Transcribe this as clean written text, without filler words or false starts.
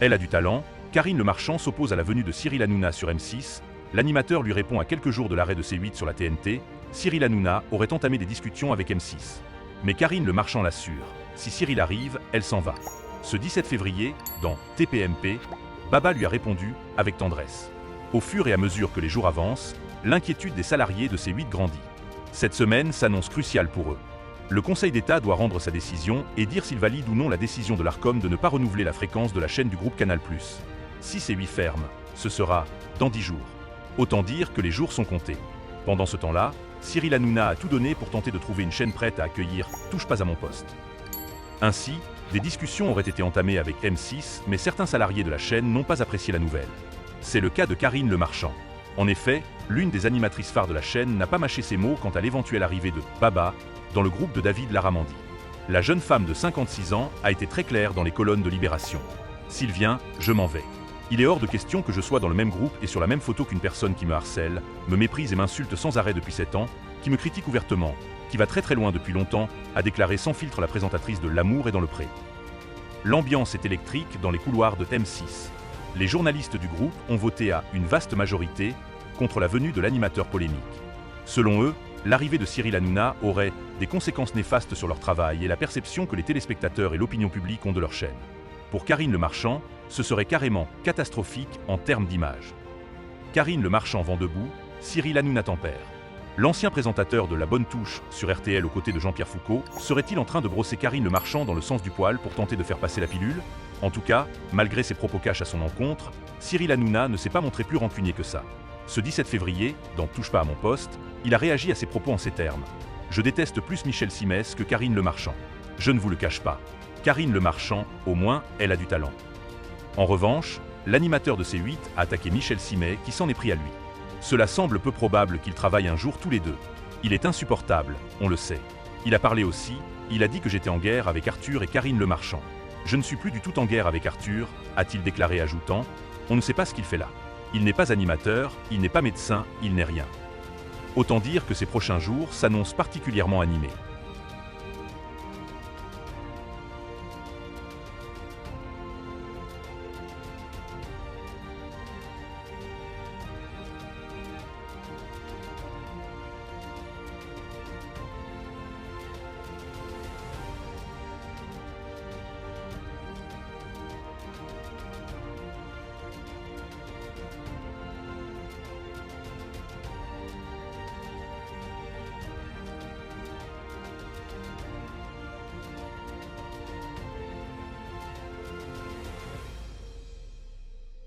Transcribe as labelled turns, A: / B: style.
A: Elle a du talent. Karine Le Marchand s'oppose à la venue de Cyril Hanouna sur M6. L'animateur lui répond à quelques jours de l'arrêt de C8 sur la TNT. Cyril Hanouna aurait entamé des discussions avec M6. Mais Karine Le Marchand l'assure. Si Cyril arrive, elle s'en va. Ce 17 février, dans TPMP, Baba lui a répondu avec tendresse. Au fur et à mesure que les jours avancent, l'inquiétude des salariés de C8 grandit. Cette semaine s'annonce cruciale pour eux. Le Conseil d'État doit rendre sa décision et dire s'il valide ou non la décision de l'Arcom de ne pas renouveler la fréquence de la chaîne du groupe Canal+. Si C8 ferme, ce sera dans 10 jours. Autant dire que les jours sont comptés. Pendant ce temps-là, Cyril Hanouna a tout donné pour tenter de trouver une chaîne prête à accueillir « Touche pas à mon poste ». Ainsi, des discussions auraient été entamées avec M6, mais certains salariés de la chaîne n'ont pas apprécié la nouvelle. C'est le cas de Karine Le Marchand. En effet, l'une des animatrices phares de la chaîne n'a pas mâché ses mots quant à l'éventuelle arrivée de Baba dans le groupe de David Larramendy. La jeune femme de 56 ans a été très claire dans les colonnes de Libération. « S'il vient, je m'en vais. Il est hors de question que je sois dans le même groupe et sur la même photo qu'une personne qui me harcèle, me méprise et m'insulte sans arrêt depuis 7 ans, qui me critique ouvertement, qui va très très loin depuis longtemps, a déclaré sans filtre la présentatrice de L'amour est dans le pré. L'ambiance est électrique dans les couloirs de M6. Les journalistes du groupe ont voté à une vaste majorité contre la venue de l'animateur polémique. Selon eux, l'arrivée de Cyril Hanouna aurait des conséquences néfastes sur leur travail et la perception que les téléspectateurs et l'opinion publique ont de leur chaîne. Pour Karine Le Marchand, ce serait carrément catastrophique en termes d'image. Karine Le Marchand vend debout, Cyril Hanouna tempère. L'ancien présentateur de La Bonne Touche sur RTL aux côtés de Jean-Pierre Foucault serait-il en train de brosser Karine Le Marchand dans le sens du poil pour tenter de faire passer la pilule? En tout cas, malgré ses propos cash à son encontre, Cyril Hanouna ne s'est pas montré plus rancunier que ça. Ce 17 février, dans Touche pas à mon poste, il a réagi à ses propos en ces termes. « Je déteste plus Michel Simès que Karine Le Marchand. Je ne vous le cache pas. Karine Le Marchand, au moins, elle a du talent. » En revanche, l'animateur de C8 a attaqué Michel Simès qui s'en est pris à lui. Cela semble peu probable qu'ils travaillent un jour tous les deux. Il est insupportable, on le sait. Il a parlé aussi, il a dit que j'étais en guerre avec Arthur et Karine Le Marchand. Je ne suis plus du tout en guerre avec Arthur, a-t-il déclaré ajoutant, on ne sait pas ce qu'il fait là. Il n'est pas animateur, il n'est pas médecin, il n'est rien. Autant dire que ces prochains jours s'annoncent particulièrement animés.